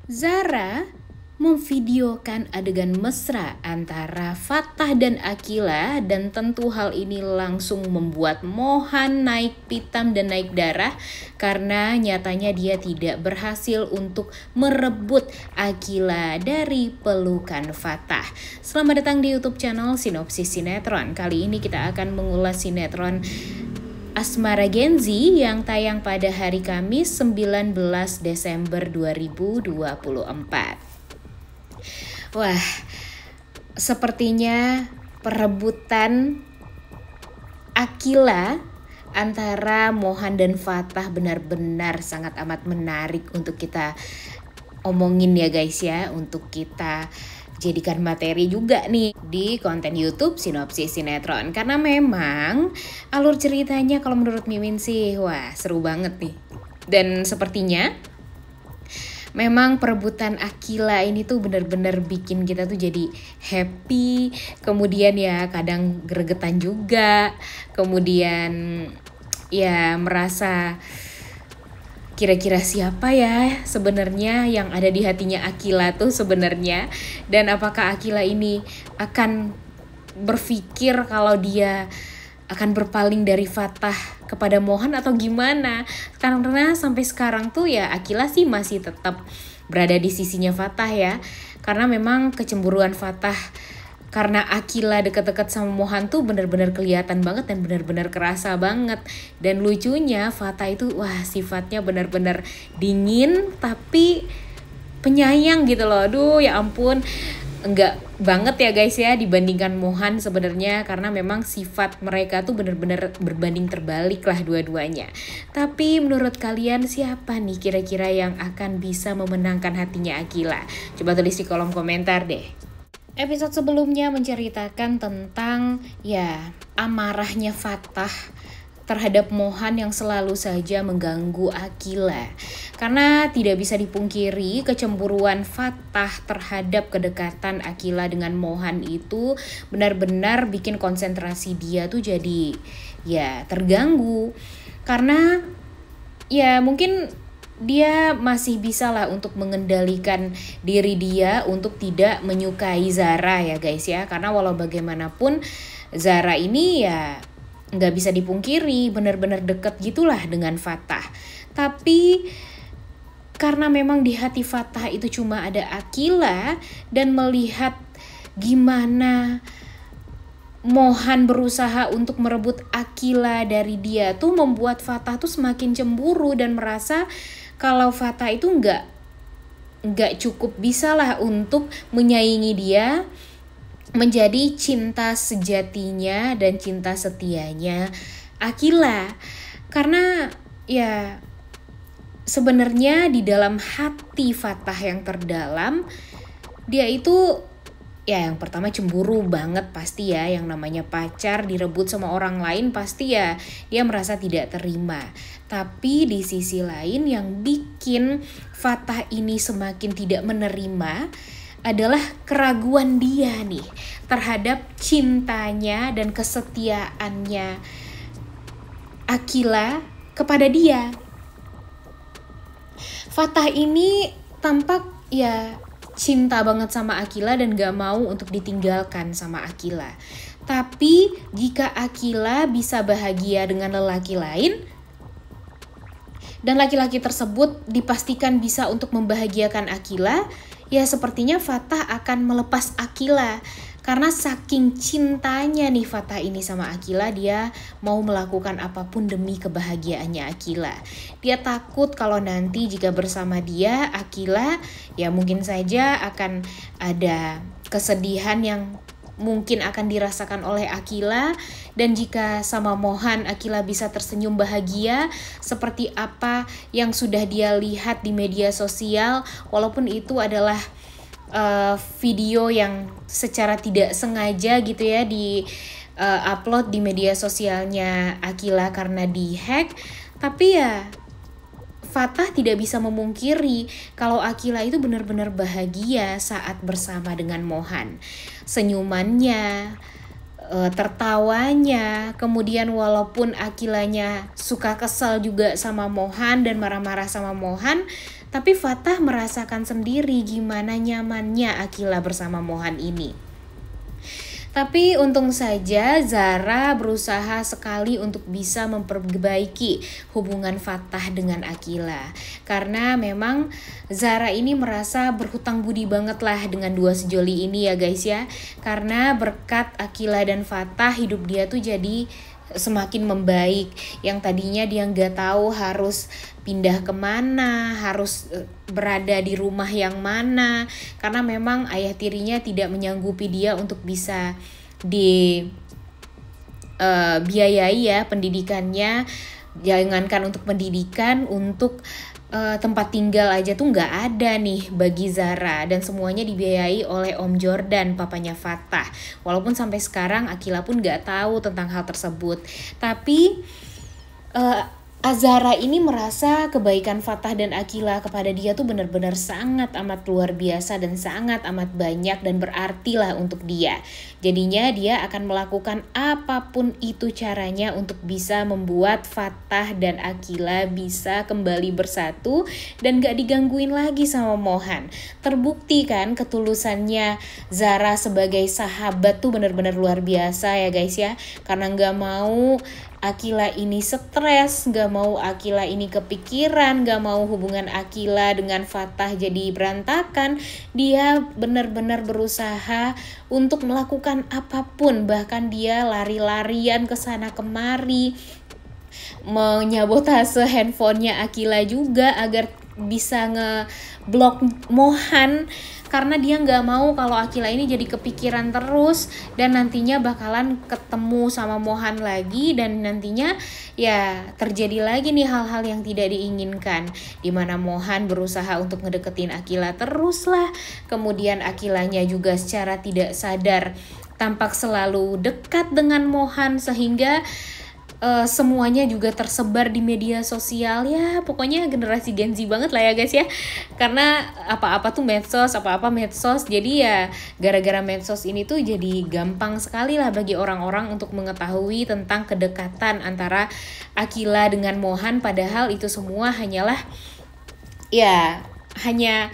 Zara memvideokan adegan mesra antara Fatah dan Akila, dan tentu hal ini langsung membuat Mohan naik pitam dan naik darah karena nyatanya dia tidak berhasil untuk merebut Akila dari pelukan Fatah. Selamat datang di YouTube channel Sinopsis Sinetron. Kali ini kita akan mengulas sinetron Asmara Genzi yang tayang pada hari Kamis 19 Desember 2024. Wah, sepertinya perebutan Akila antara Mohan dan Fatah benar-benar sangat amat menarik untuk kita omongin ya guys ya, untuk kita jadikan materi juga nih di konten YouTube Sinopsis Sinetron, karena memang alur ceritanya kalau menurut Mimin sih wah seru banget nih. Dan sepertinya memang perebutan Akila ini tuh benar-benar bikin kita tuh jadi happy, kemudian ya kadang gregetan juga, kemudian ya merasa kira-kira siapa ya sebenarnya yang ada di hatinya Akila tuh sebenarnya, dan apakah Akila ini akan berpikir kalau dia akan berpaling dari Fatah kepada Mohan atau gimana. Karena sampai sekarang tuh ya Akila sih masih tetap berada di sisinya Fatah ya, karena memang kecemburuan Fatah karena Akila deket-deket sama Mohan tuh benar-benar kelihatan banget dan benar-benar kerasa banget. Dan lucunya Fatah itu wah sifatnya benar-benar dingin tapi penyayang gitu loh. Aduh ya ampun, enggak banget ya guys ya dibandingkan Mohan sebenarnya, karena memang sifat mereka tuh benar-benar berbanding terbalik lah dua-duanya. Tapi menurut kalian siapa nih kira-kira yang akan bisa memenangkan hatinya Akila? Coba tulis di kolom komentar deh. Episode sebelumnya menceritakan tentang ya amarahnya Fatah terhadap Mohan yang selalu saja mengganggu Akila. Karena tidak bisa dipungkiri kecemburuan Fatah terhadap kedekatan Akila dengan Mohan itu benar-benar bikin konsentrasi dia tuh jadi ya terganggu. Karena ya mungkin dia masih bisa lah untuk mengendalikan diri dia untuk tidak menyukai Zara ya guys ya. Karena walau bagaimanapun Zara ini ya nggak bisa dipungkiri benar-benar deket gitulah dengan Fatah. Tapi karena memang di hati Fatah itu cuma ada Akila, dan melihat gimana Mohan berusaha untuk merebut Akila dari dia tuh membuat Fatah tuh semakin cemburu dan merasa kalau Fatah itu nggak cukup bisa lah untuk menyaingi dia menjadi cinta sejatinya dan cinta setianya Akila. Karena ya sebenarnya di dalam hati Fatah yang terdalam dia itu ya yang pertama cemburu banget pasti ya, yang namanya pacar direbut sama orang lain pasti ya dia merasa tidak terima. Tapi di sisi lain yang bikin Fatah ini semakin tidak menerima adalah keraguan dia nih terhadap cintanya dan kesetiaannya Akila kepada dia. Fatah ini tampak ya cinta banget sama Akila dan gak mau untuk ditinggalkan sama Akila. Tapi jika Akila bisa bahagia dengan lelaki lain dan laki-laki tersebut dipastikan bisa untuk membahagiakan Akila, ya sepertinya Fatah akan melepas Akila. Karena saking cintanya nih Fatah ini sama Akila, dia mau melakukan apapun demi kebahagiaannya Akila. Dia takut kalau nanti jika bersama dia Akila ya mungkin saja akan ada kesedihan yang mungkin akan dirasakan oleh Akila. Dan jika sama Mohan Akila bisa tersenyum bahagia seperti apa yang sudah dia lihat di media sosial, walaupun itu adalah video yang secara tidak sengaja gitu ya di upload di media sosialnya Akila karena dihack. Tapi ya Fatah tidak bisa memungkiri kalau Akila itu benar-benar bahagia saat bersama dengan Mohan. Senyumannya, tertawanya, kemudian walaupun Akilanya suka kesal juga sama Mohan dan marah-marah sama Mohan, Tapi Fatah merasakan sendiri gimana nyamannya Akila bersama Mohan ini. Tapi untung saja Zara berusaha sekali untuk bisa memperbaiki hubungan Fatah dengan Akila. Karena memang Zara ini merasa berhutang budi banget lah dengan dua sejoli ini ya guys ya. Karena berkat Akila dan Fatah hidup dia tuh jadi semakin membaik. Yang tadinya dia nggak tahu harus pindah kemana, harus berada di rumah yang mana, karena memang ayah tirinya tidak menyanggupi dia untuk bisa biayai ya pendidikannya. Jangankan untuk pendidikan, untuk tempat tinggal aja tuh nggak ada nih bagi Zara, dan semuanya dibiayai oleh Om Jordan, papanya Fatah. Walaupun sampai sekarang Akila pun nggak tahu tentang hal tersebut, tapi Zara ini merasa kebaikan Fatah dan Akila kepada dia tuh benar-benar sangat amat luar biasa dan sangat amat banyak dan berarti lah untuk dia. Jadinya dia akan melakukan apapun itu caranya untuk bisa membuat Fatah dan Akila bisa kembali bersatu dan gak digangguin lagi sama Mohan. Terbukti kan ketulusannya Zara sebagai sahabat tuh benar-benar luar biasa ya guys ya. Karena gak mau Akila ini stres, gak mau Akila ini kepikiran, gak mau hubungan Akila dengan Fatah jadi berantakan. Dia benar-benar berusaha untuk melakukan apapun, bahkan dia lari-larian ke sana kemari, menyabotase handphonenya Akila juga agar bisa ngeblok Mohan, karena dia nggak mau kalau Akila ini jadi kepikiran terus dan nantinya bakalan ketemu sama Mohan lagi, dan nantinya ya terjadi lagi nih hal-hal yang tidak diinginkan, dimana Mohan berusaha untuk ngedeketin Akila terus lah. Kemudian Akilanya juga secara tidak sadar tampak selalu dekat dengan Mohan, sehingga semuanya juga tersebar di media sosial. Ya pokoknya generasi Gen Z banget lah ya guys ya, karena apa-apa tuh medsos, apa-apa medsos. Jadi ya gara-gara medsos ini tuh jadi gampang sekali lah bagi orang-orang untuk mengetahui tentang kedekatan antara Akila dengan Mohan, padahal itu semua hanyalah ya hanya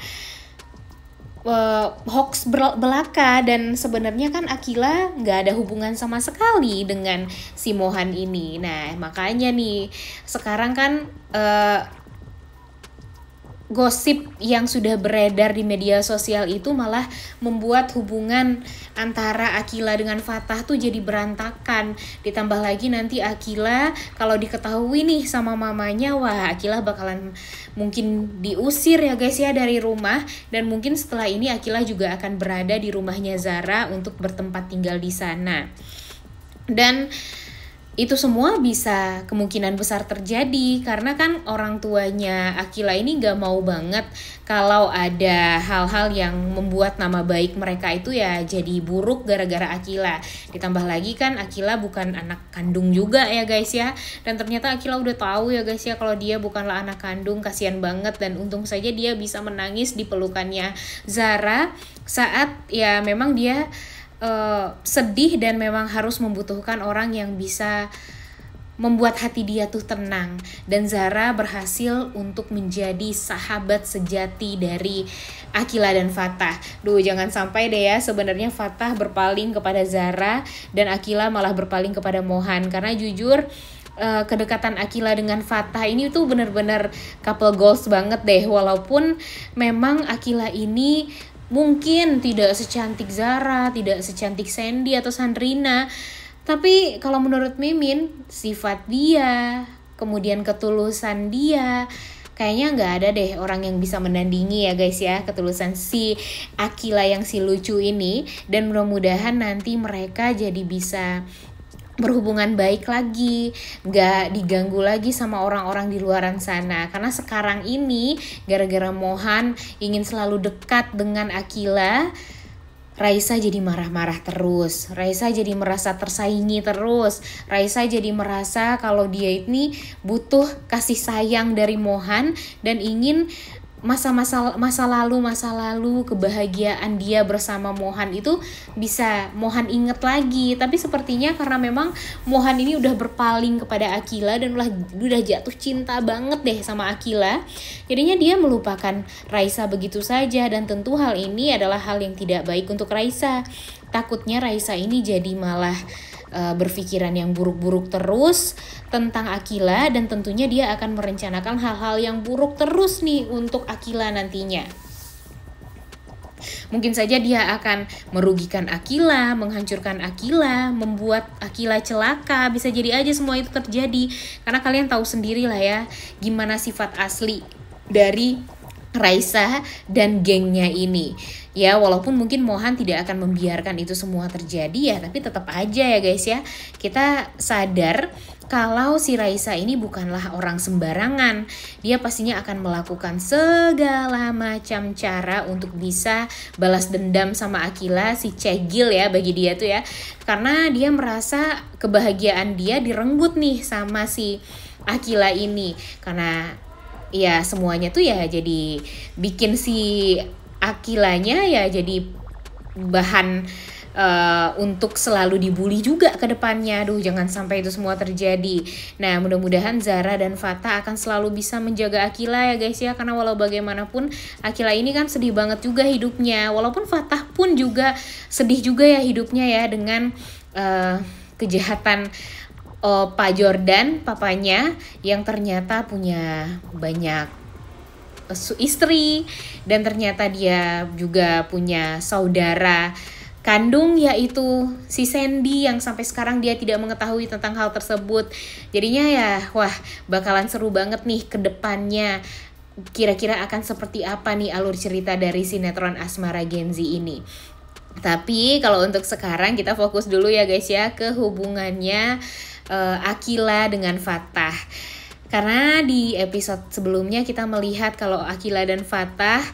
hoax belaka, dan sebenarnya kan Akila nggak ada hubungan sama sekali dengan si Mohan ini. Nah makanya nih sekarang kan gosip yang sudah beredar di media sosial itu malah membuat hubungan antara Akila dengan Fatah tuh jadi berantakan. Ditambah lagi nanti Akila kalau diketahui nih sama mamanya, wah Akila bakalan mungkin diusir ya guys ya dari rumah, dan mungkin setelah ini Akila juga akan berada di rumahnya Zara untuk bertempat tinggal di sana. Dan itu semua bisa kemungkinan besar terjadi karena kan orang tuanya Akila ini gak mau banget kalau ada hal-hal yang membuat nama baik mereka itu ya jadi buruk gara-gara Akila. Ditambah lagi kan Akila bukan anak kandung juga ya guys ya, dan ternyata Akila udah tahu ya guys ya kalau dia bukanlah anak kandung. Kasian banget, dan untung saja dia bisa menangis di pelukannya Zara saat ya memang dia sedih dan memang harus membutuhkan orang yang bisa membuat hati dia tuh tenang. Dan Zara berhasil untuk menjadi sahabat sejati dari Akila dan Fatah. Jangan sampai deh ya sebenarnya Fatah berpaling kepada Zara dan Akila malah berpaling kepada Mohan, karena jujur kedekatan Akila dengan Fatah ini tuh benar-benar couple goals banget deh. Walaupun memang Akila ini mungkin tidak secantik Zara, tidak secantik Sandy atau Sandrina, tapi kalau menurut Mimin, sifat dia, kemudian ketulusan dia, kayaknya nggak ada deh orang yang bisa menandingi ya guys ya, ketulusan si Akila yang si lucu ini. Dan mudah-mudahan nanti mereka jadi bisa berhubungan baik lagi, gak diganggu lagi sama orang-orang di luaran sana. Karena sekarang ini gara-gara Mohan ingin selalu dekat dengan Akila, Raisa jadi marah-marah terus, Raisa jadi merasa tersaingi terus, Raisa jadi merasa kalau dia ini butuh kasih sayang dari Mohan dan ingin masa lalu kebahagiaan dia bersama Mohan itu bisa Mohan inget lagi. Tapi sepertinya karena memang Mohan ini udah berpaling kepada Akila dan udah jatuh cinta banget deh sama Akila, jadinya dia melupakan Raisa begitu saja. Dan tentu hal ini adalah hal yang tidak baik untuk Raisa. Takutnya Raisa ini jadi malah berpikiran yang buruk-buruk terus tentang Akila, dan tentunya dia akan merencanakan hal-hal yang buruk terus nih untuk Akila nantinya. Mungkin saja dia akan merugikan Akila, menghancurkan Akila, membuat Akila celaka. Bisa jadi aja semua itu terjadi. Karena kalian tahu sendiri lah ya gimana sifat asli dari Raisa dan gengnya ini. Ya, walaupun mungkin Mohan tidak akan membiarkan itu semua terjadi ya, tapi tetap aja ya guys ya, kita sadar kalau si Raisa ini bukanlah orang sembarangan. Dia pastinya akan melakukan segala macam cara untuk bisa balas dendam sama Akila, si cegil ya bagi dia tuh ya. Karena dia merasa kebahagiaan dia direnggut nih sama si Akila ini. Karena ya semuanya tuh ya jadi bikin si Akilanya ya jadi bahan untuk selalu dibully juga ke depannya. Aduh, jangan sampai itu semua terjadi. Nah, mudah-mudahan Zara dan Fatah akan selalu bisa menjaga Akila ya guys ya. Karena walau bagaimanapun Akila ini kan sedih banget juga hidupnya. Walaupun Fatah pun juga sedih juga ya hidupnya ya dengan kejahatan Pak Jordan, papanya, yang ternyata punya banyak istri, dan ternyata dia juga punya saudara kandung yaitu si Sandy yang sampai sekarang dia tidak mengetahui tentang hal tersebut. Jadinya ya wah, bakalan seru banget nih ke depannya. Kira-kira akan seperti apa nih alur cerita dari sinetron Asmara Genzi ini. Tapi kalau untuk sekarang kita fokus dulu ya guys ya ke hubungannya Akila dengan Fatah. Karena di episode sebelumnya kita melihat kalau Akila dan Fatah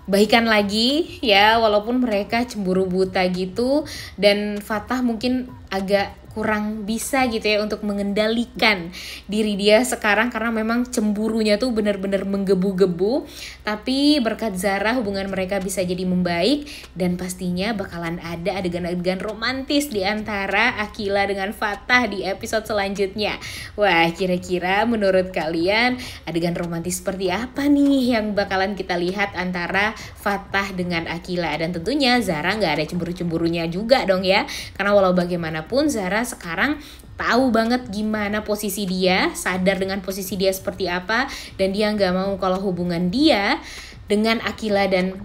baikan lagi ya, walaupun mereka cemburu buta gitu, dan Fatah mungkin agak kurang bisa gitu ya untuk mengendalikan diri dia sekarang karena memang cemburunya tuh benar-benar menggebu-gebu. Tapi berkat Zara hubungan mereka bisa jadi membaik, dan pastinya bakalan ada adegan-adegan romantis di antara Akila dengan Fatah di episode selanjutnya. Wah, kira-kira menurut kalian adegan romantis seperti apa nih yang bakalan kita lihat antara Fatah dengan Akila? Dan tentunya Zara nggak ada cemburu-cemburunya juga dong ya, karena walau bagaimanapun Zara sekarang tahu banget gimana posisi dia, sadar dengan posisi dia seperti apa, dan dia nggak mau kalau hubungan dia dengan Akila dan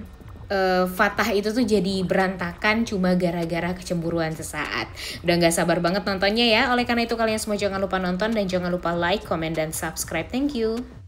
Fatah itu tuh jadi berantakan cuma gara-gara kecemburuan sesaat. Udah nggak sabar banget nontonnya ya. Oleh karena itu kalian semua jangan lupa nonton dan jangan lupa like, comment, dan subscribe. Thank you.